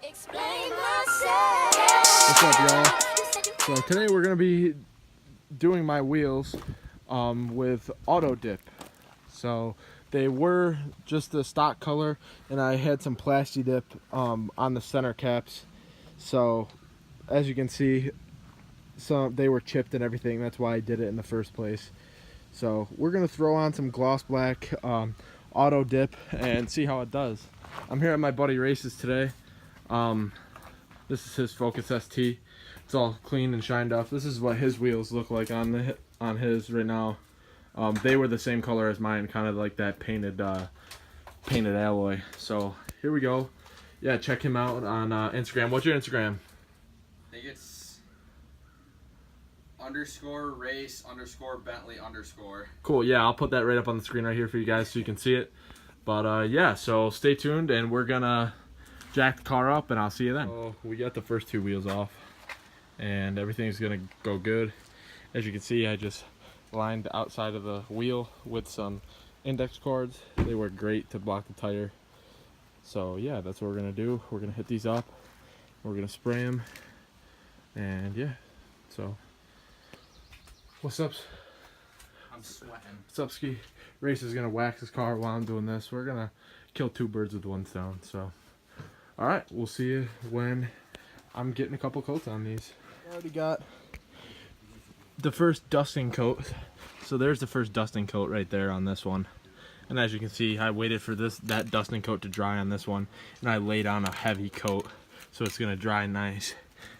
What's up, y'all? So today we're gonna be doing my wheels with AUTODIP. So they were just the stock color, and I had some Plasti Dip on the center caps. So as you can see, they were chipped and everything. That's why I did it in the first place. So we're gonna throw on some gloss black AUTODIP and see how it does. I'm here at my buddy Race's today. This is his Focus ST. It's all clean and shined up. This is what his wheels look like on his right now. They were the same color as mine, kind of like that painted alloy. So here we go. Yeah, check him out on Instagram. What's your Instagram? I think it's _race_Bentley_. Cool. Yeah, I'll put that right up on the screen right here for you guys so you can see it. But yeah, so stay tuned, and we're gonna jack the car up, and I'll see you then. So we got the first two wheels off, and everything's gonna go good. As you can see, I just lined the outside of the wheel with some index cords. They work great to block the tire. So yeah, that's what we're gonna do. We're gonna hit these up, we're gonna spray them, and yeah. So what's up? I'm sweating. What's up, Ski? Race is gonna wax his car while I'm doing this. We're gonna kill two birds with one stone. So all right, we'll see you when I'm getting a couple coats on these. I already got the first dusting coat. So there's the first dusting coat right there on this one. And as you can see, I waited for that dusting coat to dry on this one, and I laid on a heavy coat so it's gonna dry nice.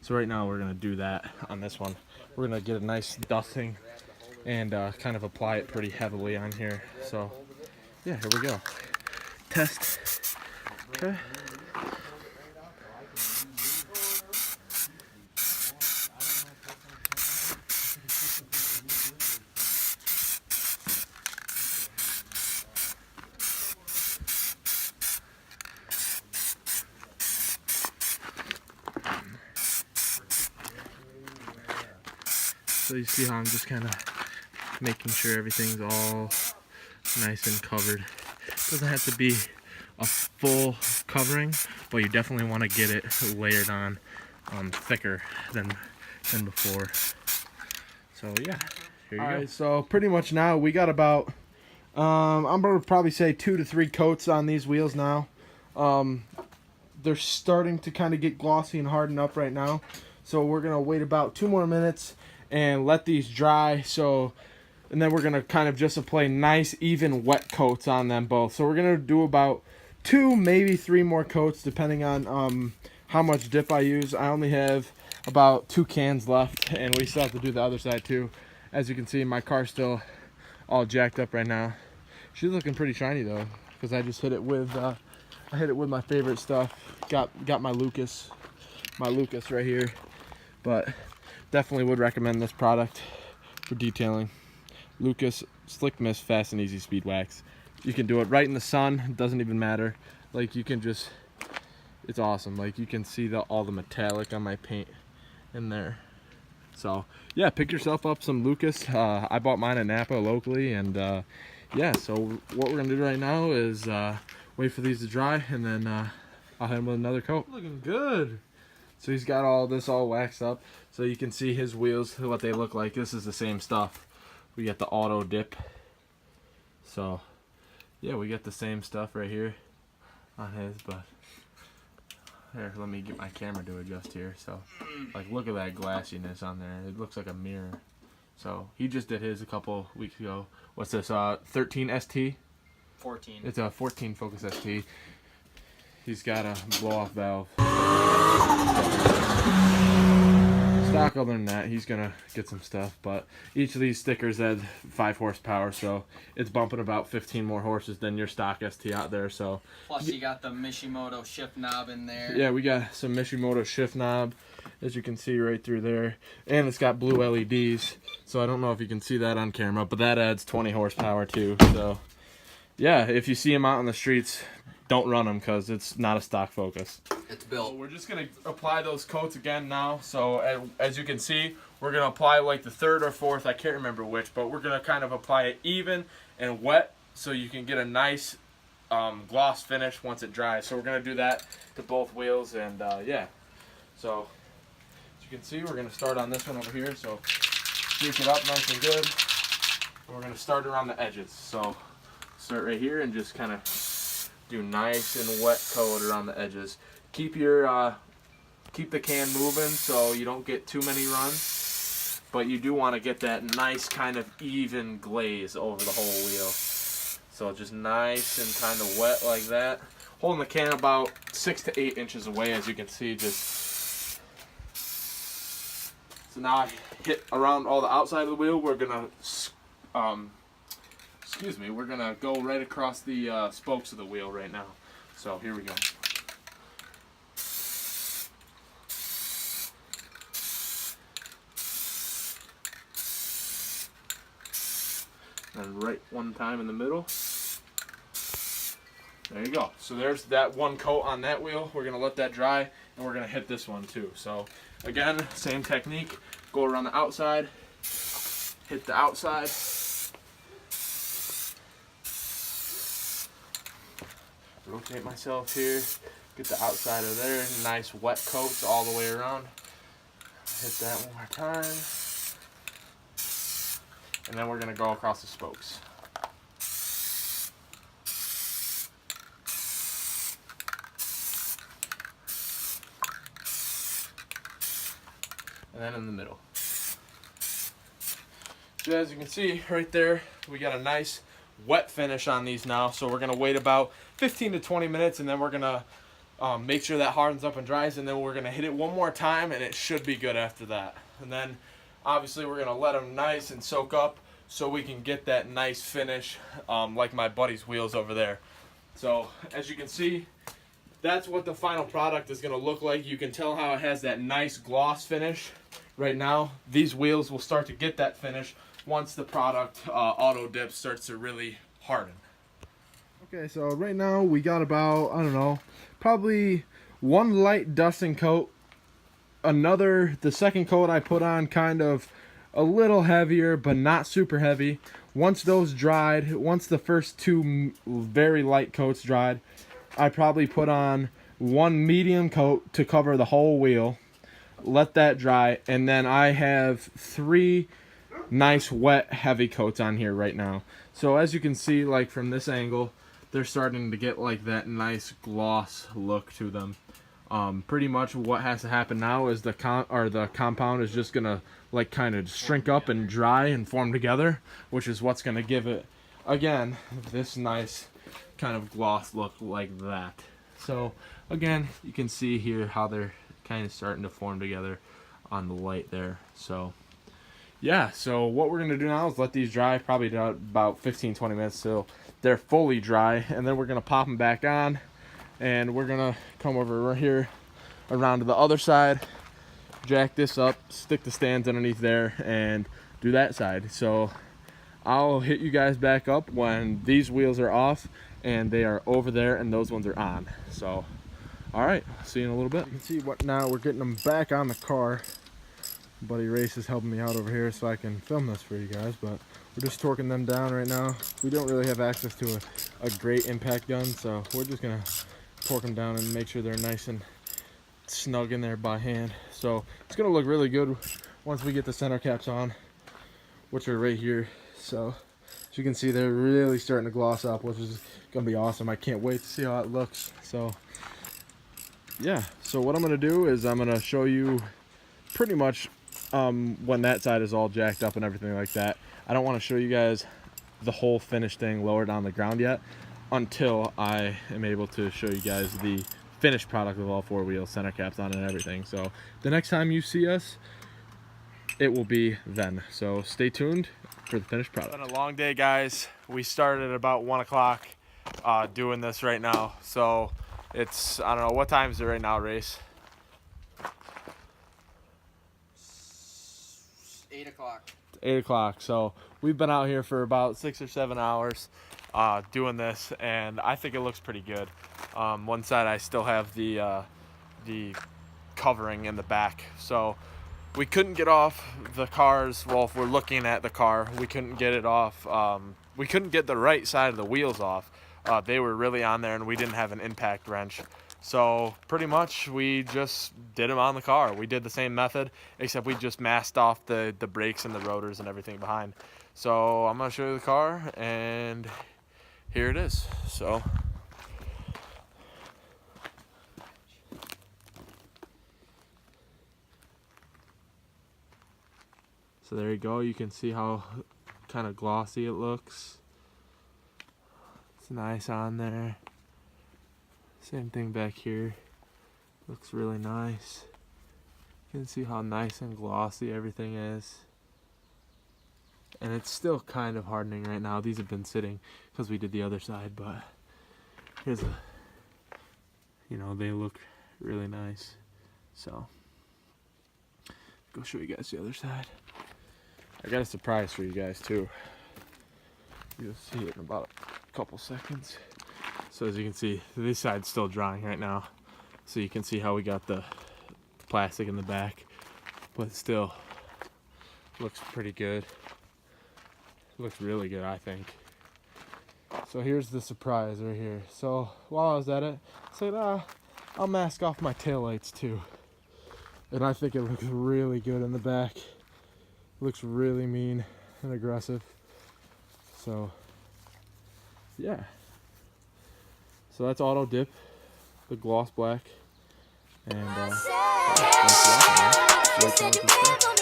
So right now we're gonna do that on this one. We're gonna get a nice dusting and kind of apply it pretty heavily on here. So yeah, here we go. Test. Okay. So you see how I'm just kind of making sure everything's all nice and covered. Doesn't have to be a full covering, but you definitely want to get it layered on thicker than before. So yeah, here you go. Alright, so pretty much now we got about I'm gonna probably say 2 to 3 coats on these wheels now. They're starting to kind of get glossy and harden up right now, so we're gonna wait about 2 more minutes and let these dry. And then we're gonna kind of just apply nice even wet coats on them both. So we're gonna do about 2, maybe 3 more coats depending on how much dip I use. I only have about 2 cans left, and we still have to do the other side too. As you can see, my car's still all jacked up right now. She's looking pretty shiny though, because I just hit it with my favorite stuff. Got my Lucas right here. But definitely would recommend this product for detailing. Lucas Slick Mist Fast and Easy Speed Wax. You can do it right in the sun, it doesn't even matter. Like, you can just, it's awesome. Like, you can see all the metallic on my paint in there. So yeah, pick yourself up some Lucas. I bought mine at Napa locally, and yeah, so what we're gonna do right now is wait for these to dry, and then I'll hit him with another coat. Looking good. So he's got all this all waxed up, so you can see his wheels, what they look like. This is the same stuff. We got the AUTODIP. So yeah, we got the same stuff right here on his, but here, let me get my camera to adjust here. So like, look at that glassiness on there. It looks like a mirror. So he just did his a couple weeks ago. What's this, 13 ST? 14. It's a 14 Focus ST. He's got a blow-off valve. Stock, other than that, he's gonna get some stuff, but each of these stickers had 5 horsepower, so it's bumping about 15 more horses than your stock ST out there. So plus you got the Mishimoto shift knob in there. Yeah, we got some Mishimoto shift knob, as you can see right through there, and it's got blue LEDs. So I don't know if you can see that on camera, but that adds 20 horsepower too. So yeah, if you see him out on the streets, don't run them, because it's not a stock Focus. It's built. So we're just going to apply those coats again now. So as you can see, we're going to apply like the 3rd or 4th, I can't remember which, but we're going to kind of apply it even and wet so you can get a nice gloss finish once it dries. So we're gonna do that to both wheels, and yeah. So as you can see, we're gonna start on this one over here. So shake it up nice and good. And we're gonna start around the edges. So start right here and just kind of do nice and wet coat around the edges. Keep your keep the can moving so you don't get too many runs, but you do want to get that nice kind of even glaze over the whole wheel. So just nice and kind of wet like that. Holding the can about 6 to 8 inches away, as you can see. Just so now I hit around all the outside of the wheel. We're gonna we're gonna go right across the spokes of the wheel right now. So here we go. And right one time in the middle. There you go. So there's that one coat on that wheel. We're gonna let that dry, and we're gonna hit this one too. So again, same technique. Go around the outside, hit the outside. Rotate myself here, get the outside of there. Nice wet coats all the way around. Hit that one more time. And then we're gonna go across the spokes. And then in the middle. So as you can see right there, we got a nice wet finish on these now. So we're gonna wait about 15 to 20 minutes, and then we're gonna make sure that hardens up and dries, and then we're gonna hit it one more time, and it should be good after that. And then obviously we're gonna let them nice and soak up so we can get that nice finish like my buddy's wheels over there. So as you can see, that's what the final product is gonna look like. You can tell how it has that nice gloss finish right now. These wheels will start to get that finish once the product auto dip starts to really harden. Okay, so right now we got about, I don't know, probably one light dusting coat. The second coat I put on kind of a little heavier, but not super heavy. Once those dried, once the first two very light coats dried, I probably put on one medium coat to cover the whole wheel. Let that dry, and then I have 3 nice wet heavy coats on here right now. So as you can see, like from this angle, they're starting to get like that nice gloss look to them. Pretty much what has to happen now is the compound is just gonna like kind of shrink up and dry and form together, which is what's gonna give it again this nice kind of gloss look like that. So again, you can see here how they're kind of starting to form together on the light there. So yeah, so what we're gonna do now is let these dry probably about 15-20 minutes till they're fully dry, and then we're gonna pop them back on, and we're gonna come over right here around to the other side, jack this up, stick the stands underneath there, and do that side. So I'll hit you guys back up when these wheels are off and they are over there and those ones are on. So all right, see you in a little bit. You can see what now we're getting them back on the car. Buddy Race is helping me out over here so I can film this for you guys, but we're just torquing them down right now. We don't really have access to a great impact gun, so we're just gonna torque them down and make sure they're nice and snug in there by hand. So it's gonna look really good once we get the center caps on, which are right here. So as you can see, they're really starting to gloss up, which is gonna be awesome. I can't wait to see how it looks. So yeah, so what I'm gonna do is I'm gonna show you pretty much when that side is all jacked up and everything like that. I don't want to show you guys the whole finished thing lowered on the ground yet until I am able to show you guys the finished product of all 4 wheels, center caps on and everything. So the next time you see us, it will be then. So stay tuned for the finished product. It's been a long day, guys. We started at about 1 o'clock doing this right now. So it's, I don't know, what time is it right now, Race? 8 o'clock. 8 o'clock. So we've been out here for about 6 or 7 hours doing this, and I think it looks pretty good. One side I still have the covering in the back, so we couldn't get off the cars. Well, if we're looking at the car, we couldn't get it off. We couldn't get the right side of the wheels off they were really on there, and we didn't have an impact wrench. So pretty much we just did them on the car. We did the same method, except we just masked off the brakes and the rotors and everything behind. So I'm gonna show you the car, and here it is. So there you go. You can see how kind of glossy it looks. It's nice on there. Same thing back here. Looks really nice. You can see how nice and glossy everything is. And it's still kind of hardening right now. These have been sitting because we did the other side, but here's a, you know, they look really nice. So, go show you guys the other side. I got a surprise for you guys too. You'll see it in about a couple seconds. So as you can see, this side's still drying right now. So you can see how we got the plastic in the back, but still looks pretty good. Looks really good, I think. So here's the surprise right here. So while I was at it, I said, I'll mask off my taillights too. And I think it looks really good in the back. Looks really mean and aggressive. So yeah. So that's Auto Dip, the gloss black. And thanks for watching, man. Like, comment, subscribe.